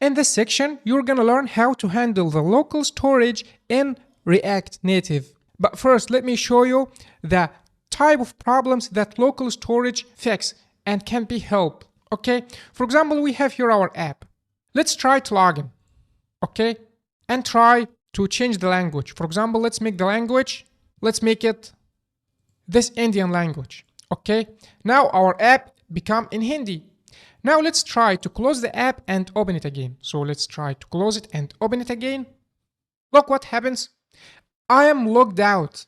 In this section, you're gonna learn how to handle the local storage in React Native. But first, let me show you the type of problems that local storage fix and can be helped. Okay, for example, we have here our app. Let's try to log in, okay, and try to change the language. For example, let's make the language, let's make it this Indian language, okay. Now our app become in Hindi. Now let's try to close the app and open it again. So let's try to close it and open it again. Look what happens. I am logged out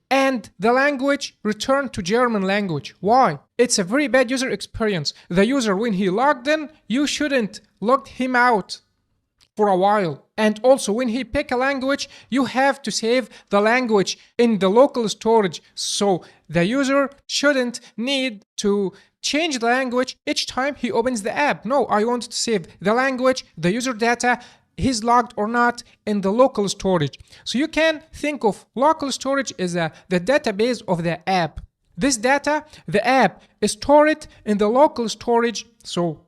and the language returned to German language. Why? It's a very bad user experience. The user, when he logged in, you shouldn't log him out for a while. And also when he pick a language, you have to save the language in the local storage. So the user shouldn't need to change the language each time he opens the app. No, I want to save the language, the user data, he's logged or not, in the local storage. So you can think of local storage as the database of the app. This data, the app is stored in the local storage, so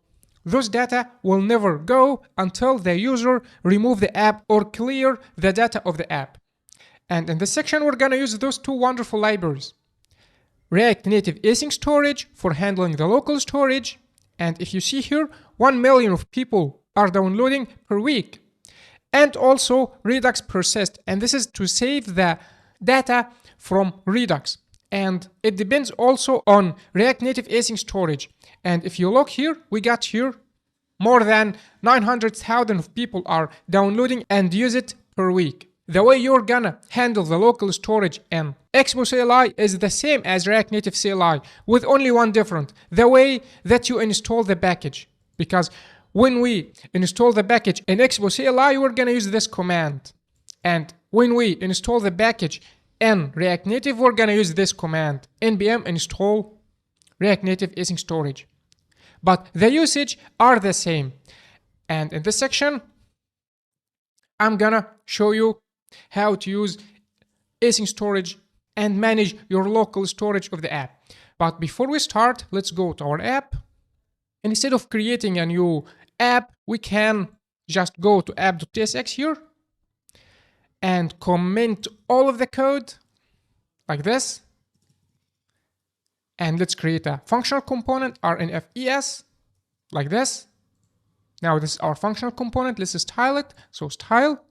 those data will never go until the user remove the app or clear the data of the app. And in this section, we're gonna use those two wonderful libraries. React Native Async Storage for handling the local storage. And if you see here, 1 million of people are downloading per week. And also Redux Persist. And this is to save the data from Redux. And it depends also on React Native Async Storage. And if you look here, we got here more than 900,000 of people are downloading and use it per week. The way you're gonna handle the local storage in Expo CLI is the same as React Native CLI, with only one difference: the way that you install the package. Because when we install the package in Expo CLI, we're gonna use this command. And when we install the package in React Native, we're gonna use this command: npm install React Native Async Storage. But the usage are the same. And in this section, I'm gonna show you how to use async storage and manage your local storage of the app. But before we start, let's go to our app. And instead of creating a new app, we can just go to app.tsx here and comment all of the code like this. And let's create a functional component, rnfes, like this. Now this is our functional component. Let's style it. So style,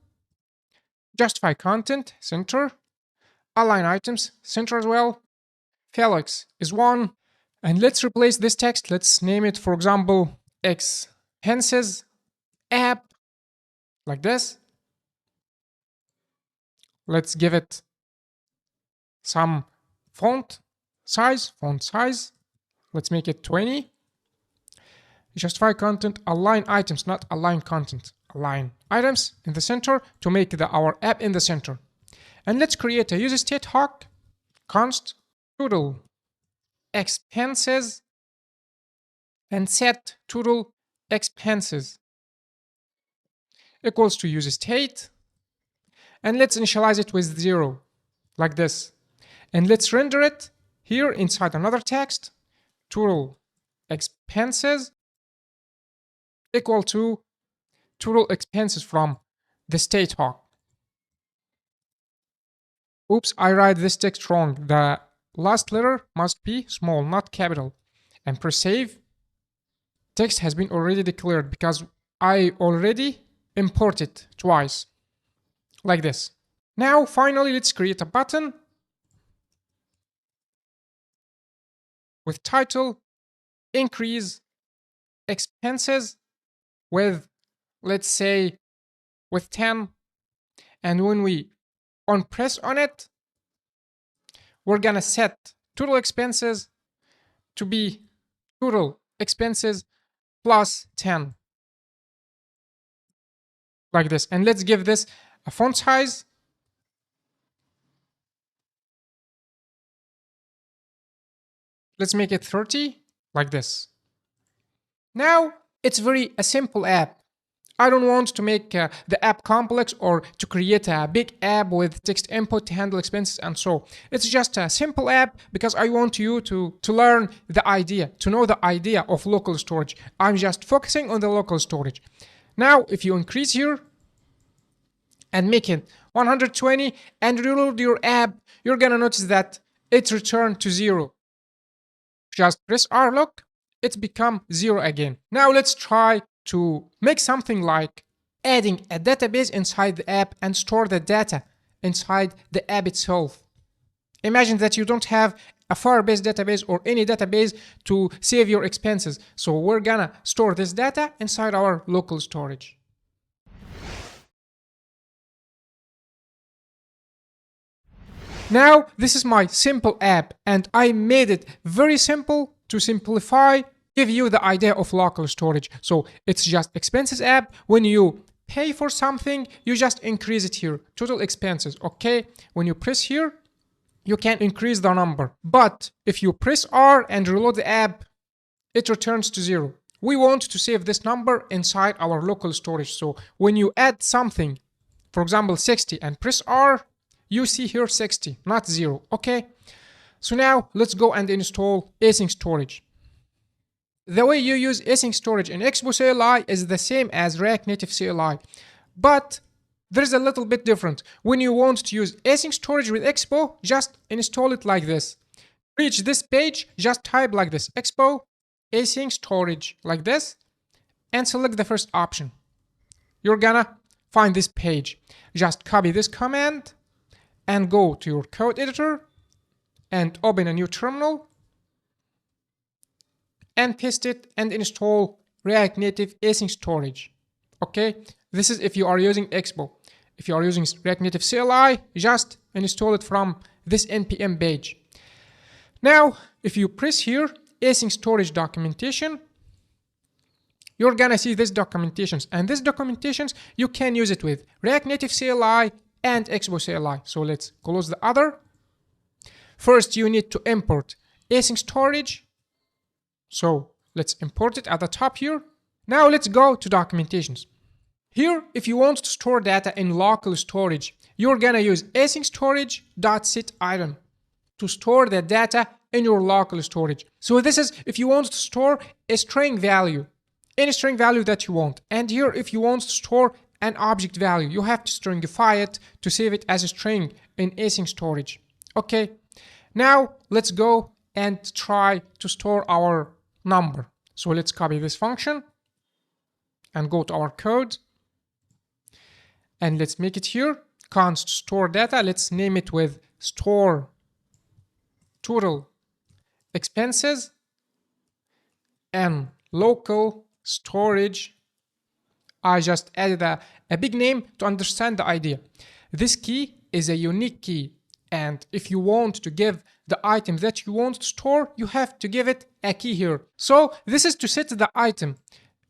justify content, center, align items, center as well. Felix is 1. And let's replace this text. Let's name it, for example, expenses app, like this. Let's give it some font size. Let's make it 20. Justify content, align items, not align content. Align items in the center to make our app in the center. And let's create a use state hook, const total expenses, and set total expenses equals to use state. And let's initialize it with 0, like this. And let's render it here inside another text, total expenses equal to total expenses from the state hook. Oops, I write this text wrong. The last letter must be small, not capital. And press save. Text has been already declared because I already imported twice, like this. Now, finally, let's create a button with title, increase expenses with, let's say, with 10. And when we press on it, we're gonna set total expenses to be total expenses plus 10, like this. And let's give this a font size. Let's make it 30, like this. Now, it's a simple app. I don't want to make the app complex or to create a big app with text input to handle expenses and so. It's just a simple app because I want you to learn the idea, to know the idea of local storage. I'm just focusing on the local storage. Now, if you increase here and make it 120 and reload your app, you're gonna notice that it returned to 0. Just press R lock, it's become 0 again. Now let's try to make something like adding a database inside the app and store the data inside the app itself. Imagine that you don't have a Firebase database or any database to save your expenses. So we're gonna store this data inside our local storage. Now, this is my simple app, and I made it very simple to simplify, give you the idea of local storage. So it's just expenses app. When you pay for something, you just increase it here, total expenses, okay? When you press here, you can increase the number. But if you press R and reload the app, it returns to 0. We want to save this number inside our local storage. So when you add something, for example, 60 and press R, you see here 60, not 0, okay? So now let's go and install async storage. The way you use async storage in Expo CLI is the same as React Native CLI, but there's a little bit different. When you want to use async storage with Expo, just install it like this. Reach this page, just type like this, Expo async storage, like this, and select the first option. You're gonna find this page. Just copy this command and go to your code editor and open a new terminal and paste it and install React Native Async Storage. Okay, this is if you are using Expo. If you are using React Native CLI, just install it from this npm page. Now, if you press here, async storage documentation, you're gonna see this documentations, and this documentations you can use it with React Native CLI and Expo CLI. So let's close the other. First, you need to import async storage. So let's import it at the top here. Now let's go to documentations. Here, if you want to store data in local storage, you're gonna use async storage.setItem to store the data in your local storage. So this is if you want to store a string value, any string value that you want. And here, if you want to store an object value, you have to stringify it to save it as a string in async storage. Okay, now let's go and try to store our number. So let's copy this function and go to our code. And let's make it here, const store data. Let's name it with store total expenses and local storage. I just added a big name to understand the idea. This key is a unique key. And if you want to give the item that you want to store, you have to give it a key here. So this is to set the item.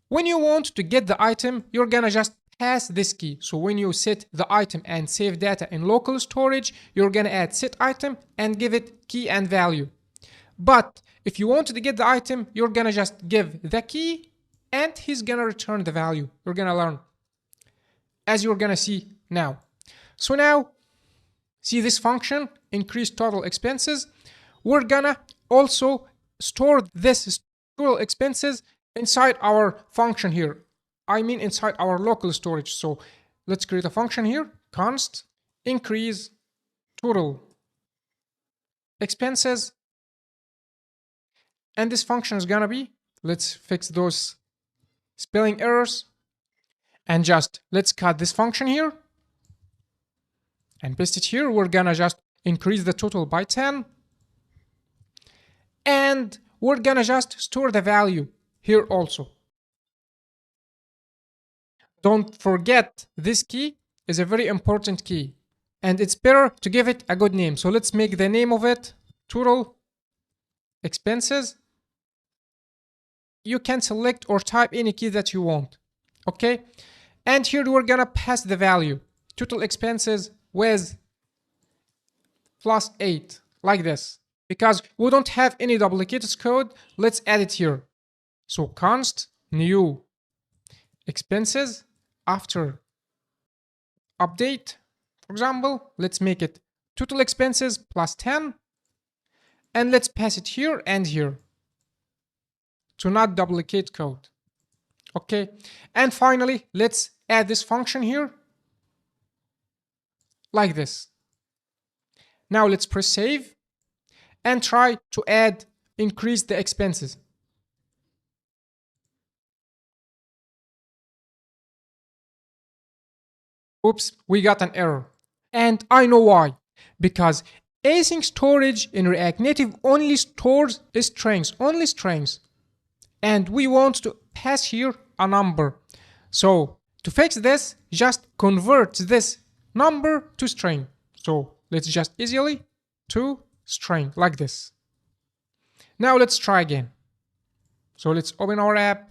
When you want to get the item, you're gonna just pass this key. So when you set the item and save data in local storage, you're gonna add set item and give it key and value. But if you want to get the item, you're gonna just give the key and he's gonna return the value. You're gonna learn as you're gonna see now. So now, see this function, increase total expenses. We're gonna also store this total expenses inside our function here. I mean inside our local storage. So let's create a function here, const increase total expenses. And this function is gonna be, let's fix those spelling errors and just let's cut this function here and paste it here. We're gonna just increase the total by 10 and we're gonna just store the value here also. Don't forget, this key is a very important key and it's better to give it a good name. So let's make the name of it total expenses. You can select or type any key that you want. Okay, and here we're gonna pass the value total expenses with +8 like this, because we don't have any duplicated code. Let's add it here. So const new expenses after update, for example, let's make it total expenses +10 and let's pass it here and here to not duplicate code. Okay, and finally, let's add this function here like this. Now let's press save and try to increase the expenses. Oops, we got an error. And I know why. Because async storage in React Native only stores strings, only strings. And we want to pass here a number. So to fix this, just convert this number to string. So let's just easily to string like this. Now let's try again. So let's open our app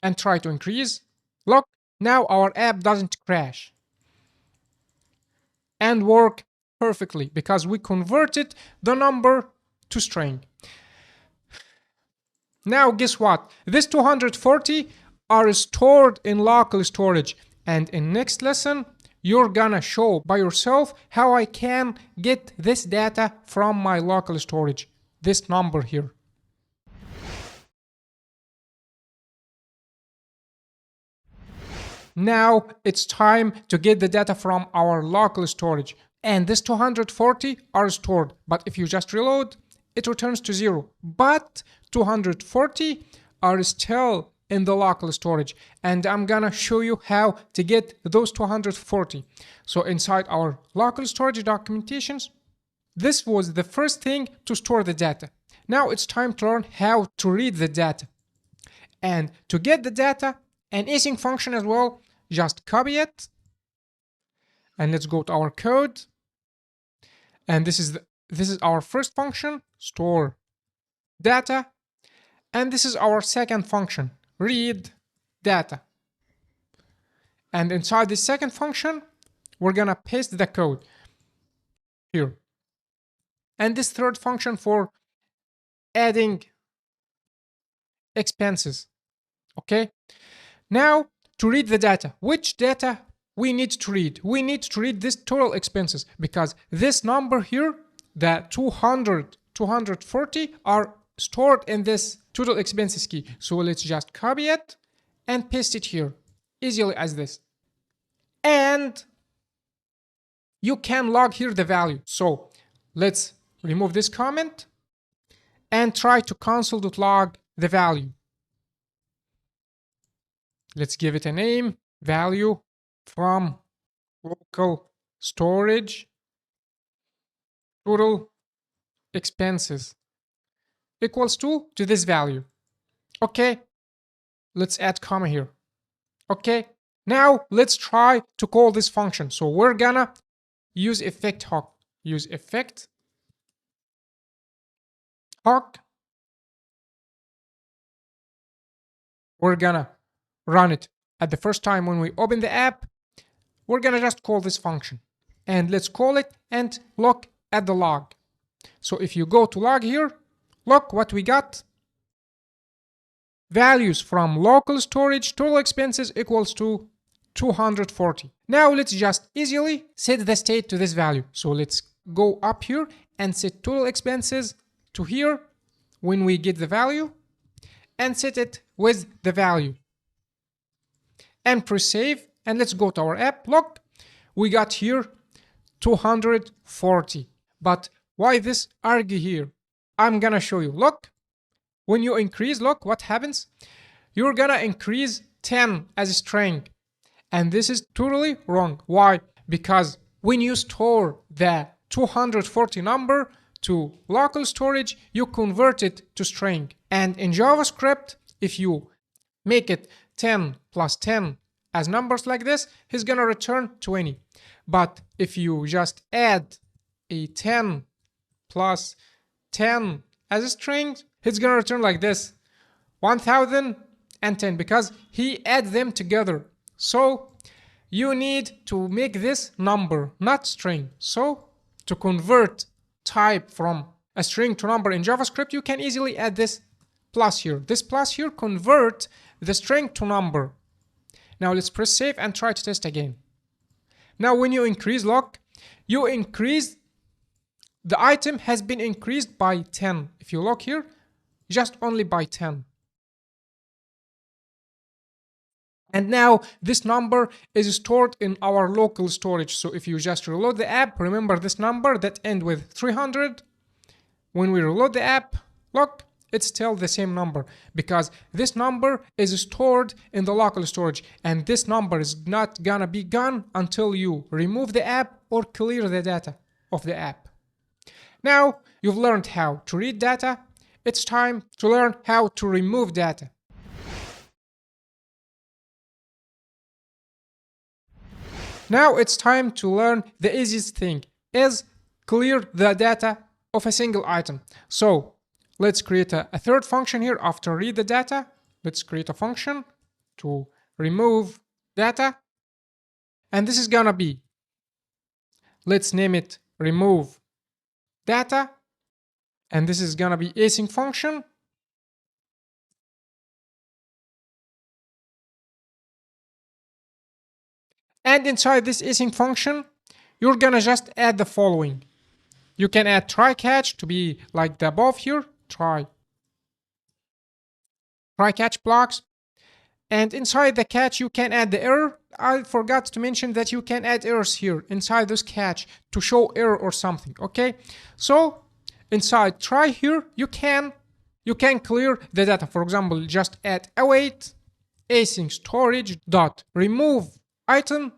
and try to increase. Look, now our app doesn't crash and work perfectly because we converted the number to string. Now guess what? This 240 are stored in local storage, and in next lesson you're gonna show by yourself how I can get this data from my local storage, this number here. Now it's time to get the data from our local storage, and this 240 are stored, but if you just reload, it returns to 0. But 240 are still in the local storage, and I'm gonna show you how to get those 240. So inside our local storage documentations, this was the first thing to store the data. Now it's time to learn how to read the data. And to get the data, an async function as well, just copy it. And let's go to our code. And this is our first function, store data. And this is our second function, read data. And inside this second function, we're gonna paste the code here. And this third function for adding expenses. Okay. Now to read the data, which data we need to read? We need to read this total expenses because this number here, the 240 are stored in this total expenses key. So let's just copy it and paste it here, easily as this. And you can log here the value. So let's remove this comment and try to console.log the value. Let's give it a name, value from local storage, total expenses equals to this value. Okay, let's add comma here. Okay, now let's try to call this function. So we're gonna use effect hook. Use effect hook. We're gonna run it at the first time when we open the app. We're gonna just call this function and let's call it and look at the log. So if you go to log here, look what we got. Values from local storage total expenses equals to 240. Now let's just easily set the state to this value. So let's go up here and set total expenses to here when we get the value and set it with the value. And press save and let's go to our app. Look, we got here 240. But why this argue here? I'm gonna show you. Look, when you increase, look what happens. You're gonna increase 10 as a string. And this is totally wrong. Why? Because when you store the 240 number to local storage, you convert it to string. And in JavaScript, if you make it 10 plus 10 as numbers like this, he's gonna return 20. But if you just add a 10 plus 10 as a string, he's gonna return like this, 1010, because he adds them together. So you need to make this number, not string. So to convert type from a string to number in JavaScript, you can easily add this plus here. This plus here convert the string to number. Now let's press save and try to test again. Now when you increase, look, you increase, the item has been increased by 10. If you look here, just only by 10. And now this number is stored in our local storage. So if you just reload the app, remember this number that ends with 300. When we reload the app, look, it's still the same number because this number is stored in the local storage, and this number is not gonna be gone until you remove the app or clear the data of the app. Now you've learned how to read data. It's time to learn how to remove data. Now it's time to learn the easiest thing is clear the data of a single item. So let's create a third function here after read the data. Let's create a function to remove data. And this is gonna be, let's name it remove data. And this is gonna be async function. And inside this async function, you're gonna just add the following. You can add try catch to be like the above here, try catch blocks. And inside the catch, you can add the error. I forgot to mention that you can add errors here inside this catch to show error or something. Okay, so inside try here, you can clear the data. For example, just add await async storage dot remove item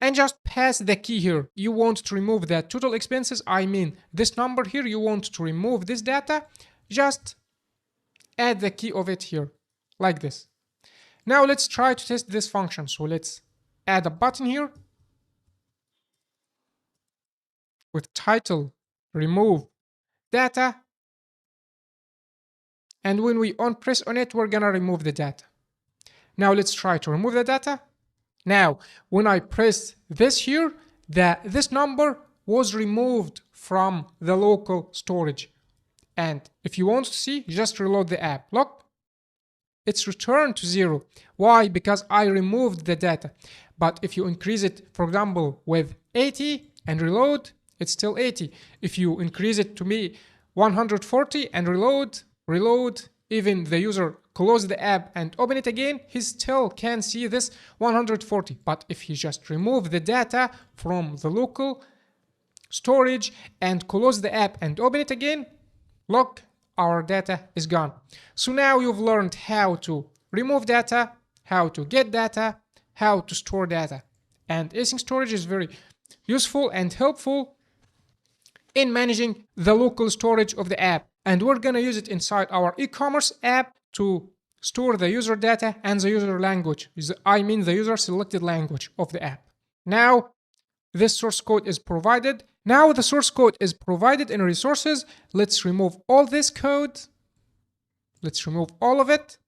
and just pass the key here. You want to remove the total expenses. I mean this number here. You want to remove this data. Just add the key of it here like this. Now let's try to test this function. So let's add a button here with title remove data. And when we press on it, we're gonna remove the data. Now let's try to remove the data. Now, when I press this here, this number was removed from the local storage. And if you want to see, just reload the app. Look, it's returned to 0. Why? Because I removed the data. But if you increase it, for example, with 80 and reload, it's still 80. If you increase it to be 140 and reload, even the user close the app and open it again, he still can see this 140. But if he just remove the data from the local storage and close the app and open it again, look, our data is gone. So now you've learned how to remove data, how to get data, how to store data. And async storage is very useful and helpful in managing the local storage of the app. And we're gonna use it inside our e-commerce app to store the user data and the user language. I mean the user selected language of the app. Now, this source code is provided. Now the source code is provided in resources. Let's remove all this code. Let's remove all of it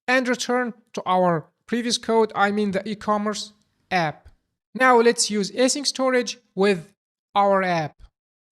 and return to our previous code, I mean the e-commerce app. Now let's use async storage with our app.